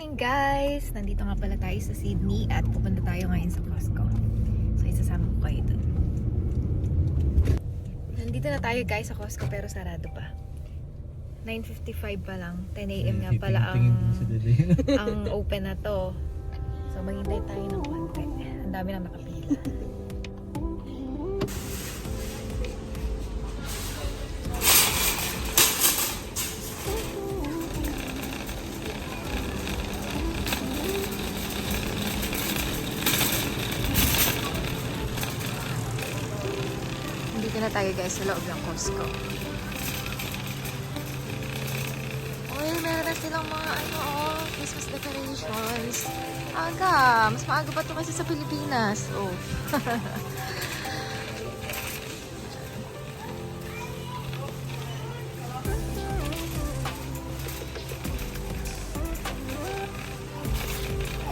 morning guys! Nandito nga pala tayo sa Sydney at pupunta tayo ngayon sa Costco. So isasama ko kayo dun. Nandito na tayo guys sa Costco pero sarado pa. 9:55 pa lang. 10 AM nga pala ang open na to. So maghintay tayo ng konti. Ang dami nang nakapila. Dito na tayo guys sa loob ng Costco. Uy, meron na silang mga Christmas decorations. Aga, mas maaga pa ito kasi sa Pilipinas. Oh.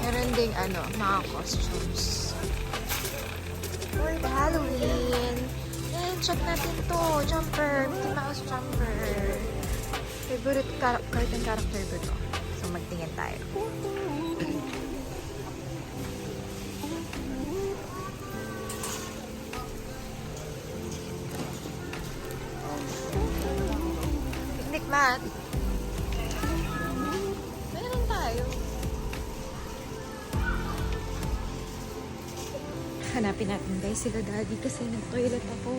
Meron ding mga costumes. For the Halloween. And check natin to. Jumper. Mickey Mouse jumper. Favorite cartoon character ko to. So magtingin tayo. Picnic mat. Meron tayo. Hanapin natin guys sila daddy kasi nag-toilet ako.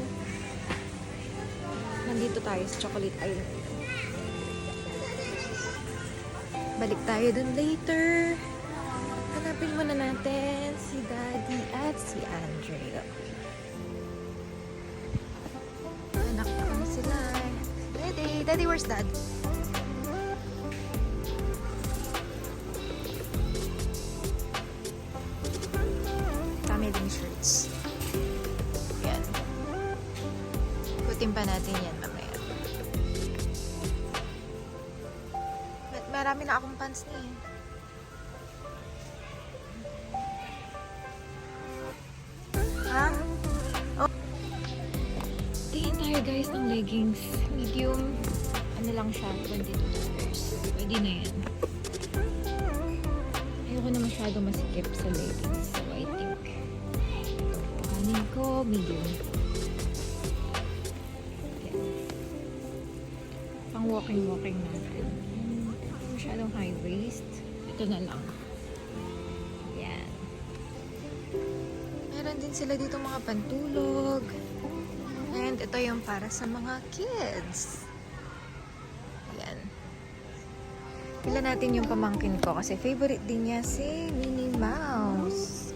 Nandito tayo sa Chocolate Island. Balik tayo dun later. Hanapin muna natin si daddy at si Andrea. Anak ko na sila. Daddy! Daddy, where's dad? Family shirts. Yan. Putin pa natin yan mamaya. Marami na akong pants na eh. Ha? Oh. Tingin tayo guys ng leggings. Medium. Lang siya. $22. Pwede na yan. Ayoko na masyado masikip sa leggings. So I think kuhanin ko medium. Yan. Pang walking natin. Masyadong high waist. Ito na lang. Yan. Meron din sila dito mga pantulog. And ito yung para sa mga kids. Yan. Pila natin yung pamangkin ko kasi favorite din niya si Minnie Mouse.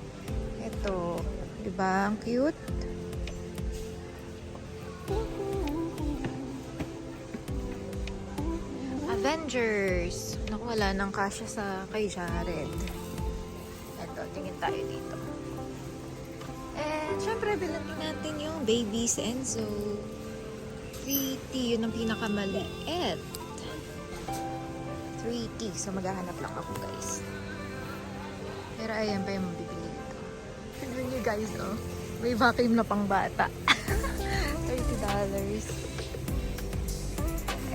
Ito. Diba? Ang cute. Avengers. Naku, wala nang kasya sa kay Jared. Ito, tingin tayo dito. And syempre, bilan natin yung Babies Enzo. 3T, yun ang pinakamaliit. 3T. So, maghahanap lang ako, guys. Pero ayan pa yung mabibili dito. Tignan nyo, guys, oh. May vacuum na pang bata. $30.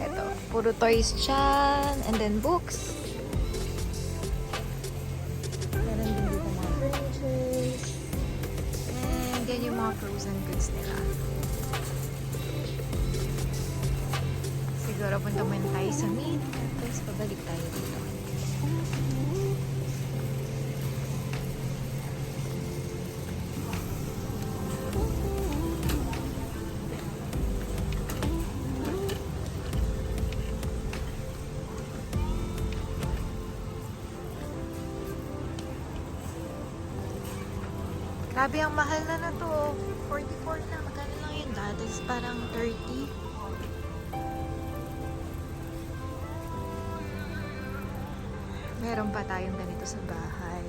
Ito, puro toys dyan. And then books. Meron din dito mga furnitures. And yan yung mga frozen goods nila. Siguro punta muna tayo sa meat. Tapos pabalik tayo dito. Grabe, ang mahal na to. 44 na. Magkano lang yun dati? Parang 30. Meron pa tayong ganito sa bahay.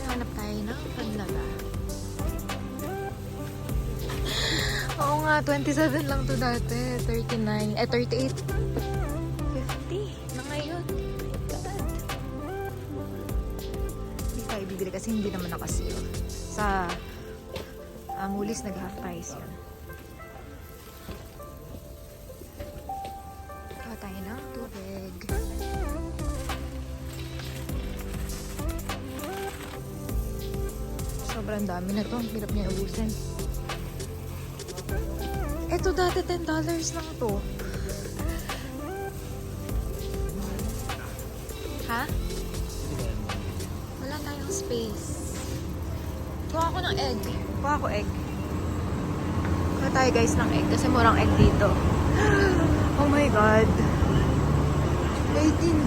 Hanap tayo ng panlaga. Oo nga, 27 lang to dati. 39. 38. 50 na ngayon. Bibili kasi hindi naman nakasale. Sa Woolies nag-half price yun. Kuha tayo ng Sobrang dami na to. Hirap niya ubusin. Ito dati $10 lang to. Ha? Wala tayong space. Kuha ako ng egg. Kuha ako egg. Kuha tayo guys ng egg kasi murang egg dito. Oh my God. $18.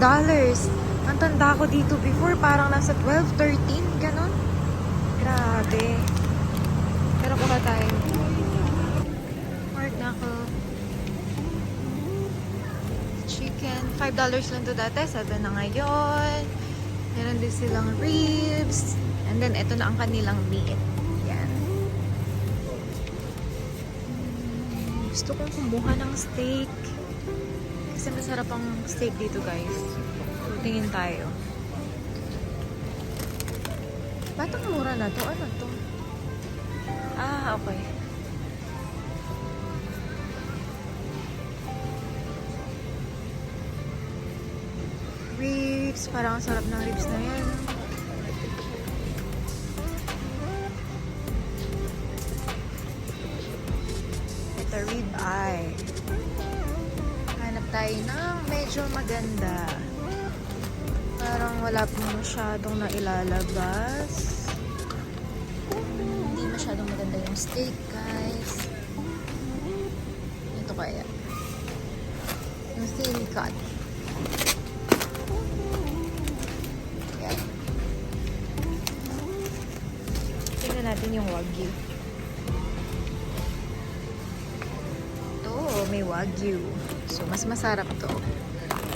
Ang tanda ko dito before parang nasa 12, 13, ganon. Grabe. Pero kuha tayo. Mark na ako. Chicken. $5 lang to dati. 7 na ngayon. Meron din silang ribs. And then, ito na ang kanilang meat. Yan. Gusto kong kumuha ng steak. Kasi masarap ang steak dito, guys. So, tingin tayo. Ba't ang mura na to? Ano to? Ah, okay. Ribs. Parang ang sarap ng ribs na yan. Ito, rib eye. Hanap tayo ng medyo maganda. Parang wala pong masyadong nailalabas. Hindi masyadong maganda yung steak, guys. Ito kaya. Yung thin cut. Yan. Tingnan natin yung wagyu. Ito, may wagyu. So, mas masarap to.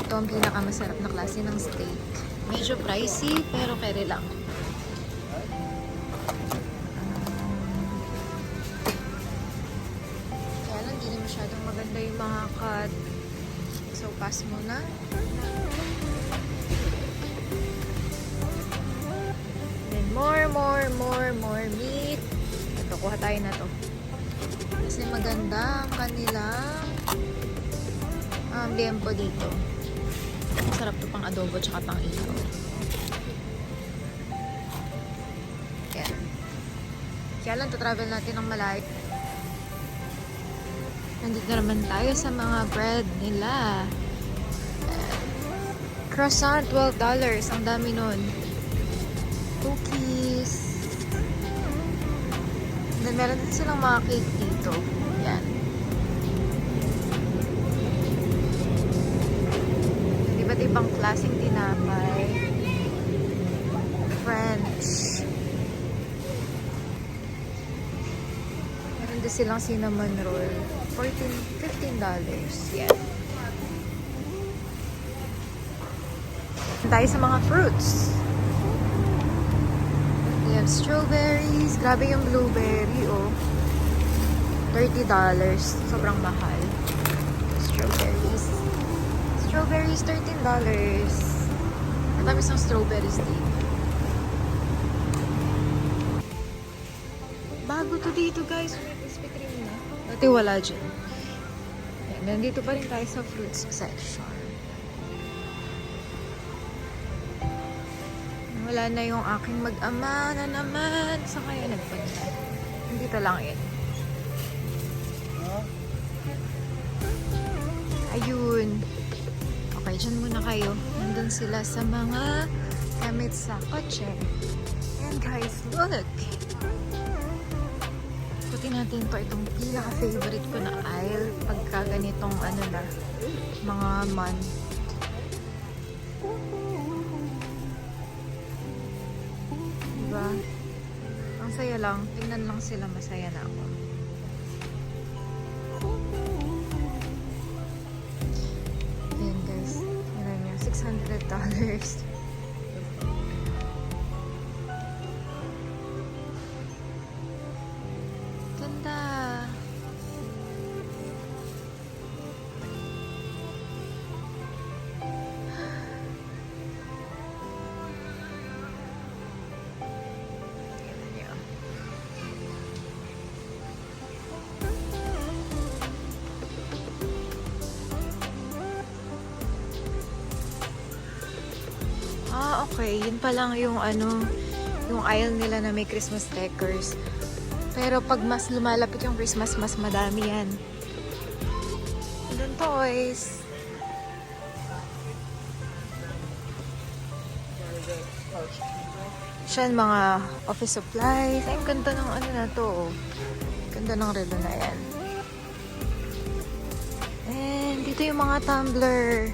Ito ang pinakamasarap na klase ng steak. Medyo pricey, pero kere lang. Kaya lang, hindi masyadong maganda yung mga cut. So, pass muna. Then, more meat. Ito, kuha tayo na to. Kasi maganda ang kanilang liempo dito. Masarap to pang adobo tsaka pang ihaw. Yan. Kaya lang, travel natin ng malayo. Nandito na naman tayo sa mga bread nila. Croissant, $12. Ang dami nun. Cookies. Then, meron din silang mga cake dito. Yan. Iba't ibang klaseng tinapay. French. Meron din silang cinnamon roll. $15. Yan. Tayo sa mga fruits. We have strawberries. Grabe yung blueberry, oh. $30. Sobrang mahal. Strawberries. Strawberries, $13. Ang tamis ng strawberries dito. Bago to dito, guys. Krispy Kreme na. Dati wala dyan. Ayan, nandito pa rin tayo sa fruits section. Wala na yung aking mag-ama na naman. Saan kaya nagpunta? Dito lang yun. Ayun. Okay, dyan muna kayo. Nandun sila sa mga gamit sa kotse. And guys, look! Ikutin natin to. Itong pinaka-favorite ko na aisle pagka ganitong ano na, mga month. Diba? Ang saya lang. Tingnan lang sila, masaya na ako. Ayan guys. Tingnan nyo. $600. Ganda. Tingnan nyo. Ah, okay. Yun pa lang yung ano, yung aisle nila na may Christmas decors. Pero pag mas lumalapit yung Christmas, mas madami yan. And then toys. Siya mga office supplies. Ay, ang ganda ng ano na to. Oh. Ganda ng relo na yan. And dito yung mga tumbler.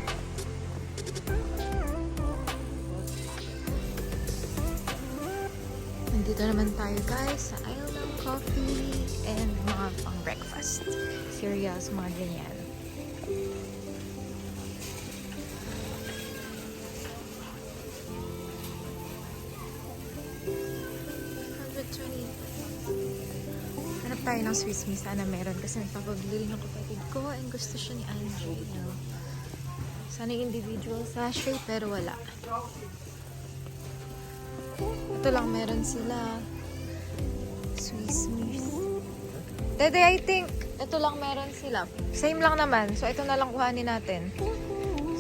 Nandito naman tayo guys sa aisle ng coffee and mga pang breakfast. Cereals, mga ganyan. Hanap tayo ng Swiss Miss. Sana meron kasi nagpapabili ng kapatid ko and gusto siya ni Andre. No? Sana yung individual sachet pero wala. Ito lang meron sila. Swiss Miss. Dede, I think ito lang meron sila. Same lang naman. So ito na lang kuhanin natin.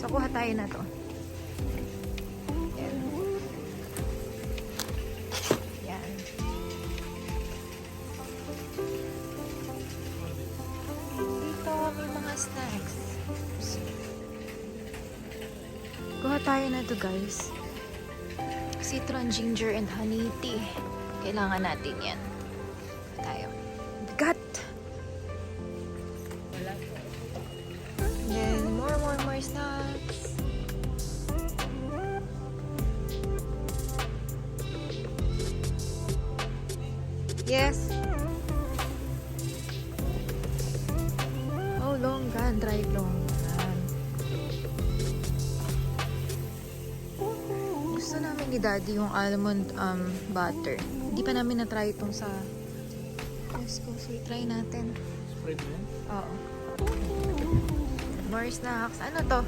So kuha tayo na to. Snacks. Kuha tayo na to guys. Citron, ginger, and honey tea. Kailangan natin yan. Kuha tayo. Bigat! And then, more snacks. Yes. Longgan, dried longgan. Gusto namin ni Daddy yung almond butter. Hindi pa namin na-try itong sa Costco. So, try natin. Spread mo? Oo. More snacks. Ano to?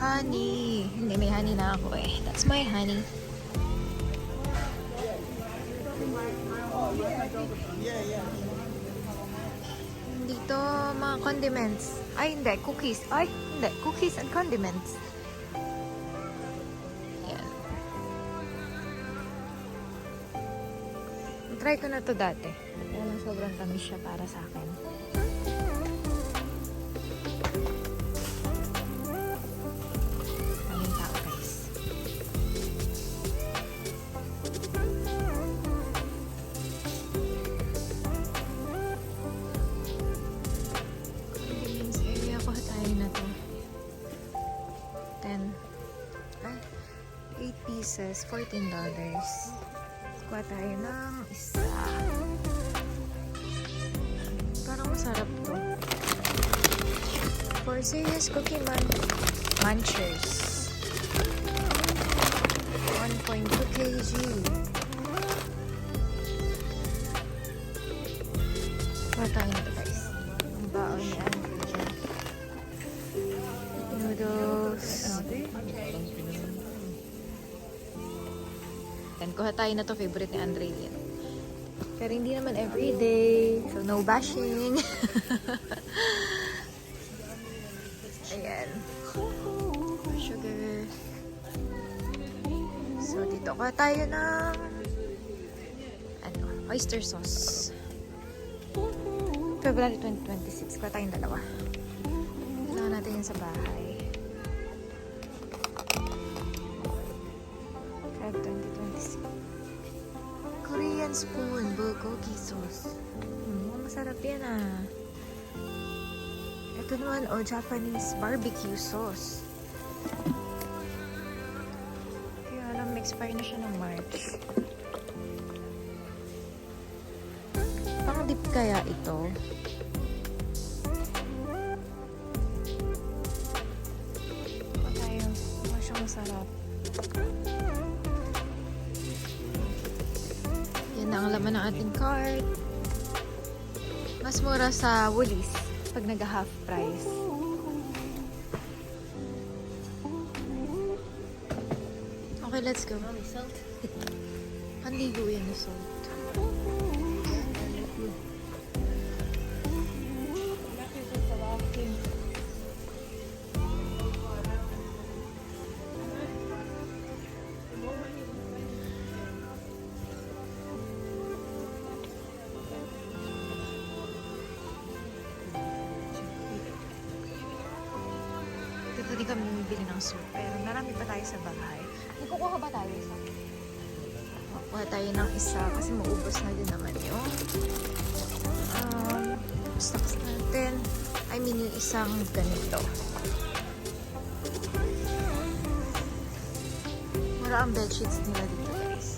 Honey. Hindi, may honey na ako eh. That's my honey. Yeah. Dito, mga condiments. Ay, hindi. Cookies. Ay, hindi. Cookies and condiments. Yan. Try ko na to dati. Kaya lang sobrang tamis siya para sa akin. Daming tao, guys. Pieces, $14. Kuha tayo ng isa. Parang masarap to. For serious cookie munchers. 1.2 kg. Kuha tayo nito guys. Ang baon ni Andrew dyan. Noodles. Kuha tayo na to, favorite ni Andre yan. Pero hindi naman everyday. So, no bashing. Ayan. Sugar. So, dito kuha tayo ng oyster sauce. February 2026. Kuha tayong dalawa. Kailangan natin yun sa bahay. Korean spoon, bulgogi sauce. Masarap yan ah. Ito naman, Japanese barbecue sauce. Kaya alam, expire na siya ng March. Pang dip kaya ito? Pa tayo. Mukha siyang masarap. Yan na ang laman ng ating cart. Mas mura sa Woolies pag nag-half price. Okay, let's go. Panligo yan na salt. hindi kami bumibili ng soup. Pero marami pa tayo sa bahay. Kukuha ba tayo isa? Kukuha tayo ng isa kasi maubos na din naman yung stocks natin. I mean, yung isang ganito. Mura ang bedsheets nila dito, guys.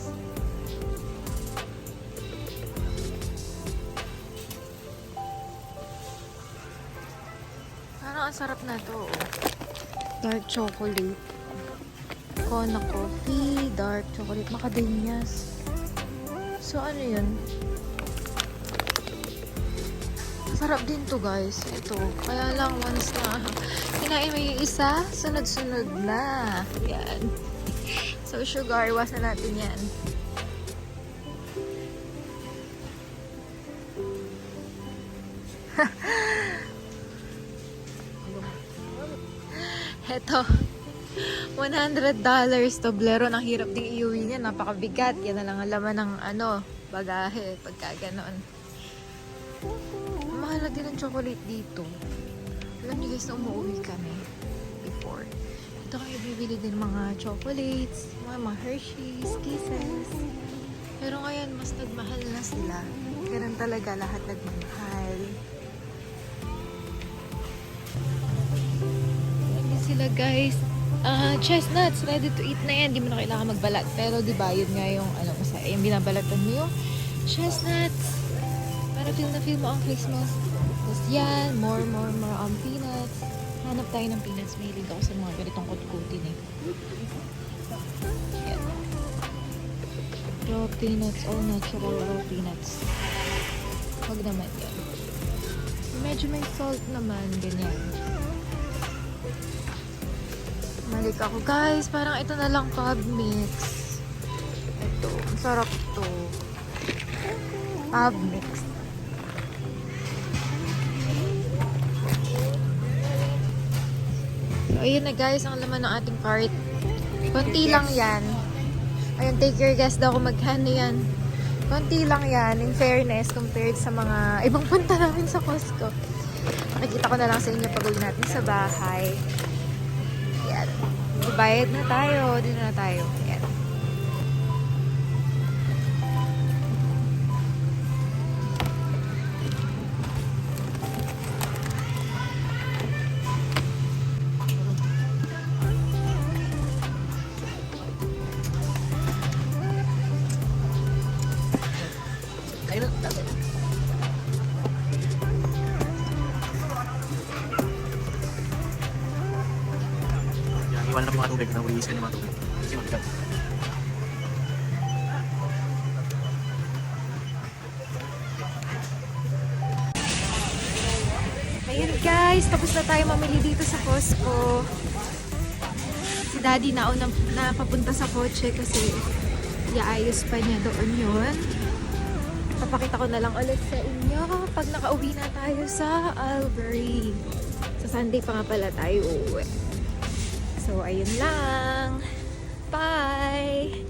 Parang ang sarap na to. Dark chocolate. Kona coffee, dark chocolate, macadamias. So, ano yun? Sarap din to, guys. Ito. Kaya lang, once na kinain mo yung isa, sunod-sunod na. Yan. So, sugar, iwasan natin yan. Heto. $100 Toblerone. Ang hirap ding iuwi niya. Napakabigat. Yan na lang ang laman ng bagahe. Pagka ganon. Mahal na din ang chocolate dito. Alam niyo guys na umuwi kami before. Ito kayo bibili din mga chocolates, mga Hershey's, Kisses. Pero ngayon, mas nagmahal na sila. Ganun talaga, lahat nagmamahal. Ready sila guys. Chestnuts, ready to eat na yan. Di mo na kailangan magbalat. Pero di ba, yun nga yung, yung binabalatan mo yung chestnuts. Para feel na feel mo ang Christmas. Tapos yan, more peanuts. Hanap tayo ng peanuts. Mahilig ako sa mga ganitong kutkutin eh. Yan. Raw peanuts, all natural raw peanuts. Huwag naman yan. Medyo may salt naman, ganyan. Malik ako guys, parang ito na lang pub mix. Ito, masarap to. Pub mix. So, ayun na guys, ang laman ng ating cart. Konti lang yan. Ayun, take your guess daw kung magkano yan. Konti lang yan, in fairness, compared sa mga ibang punta namin sa Costco. Nakikita ko na lang sa inyo pag uwi natin sa bahay. Yan. Bayad na tayo. Dito na tayo. Yan. Ayun na. Iwan na po mga tubig na uliis ka ng mga tubig. Kasi mabigat. Ayan guys, tapos na tayo mamili dito sa Costco. Si Daddy na papunta sa kotse kasi iaayos pa niya doon yun. Papakita ko na lang ulit sa inyo pag nakauwi na tayo sa Albury. Sa Sunday pa nga pala tayo uuwi. So, ayun lang. Bye!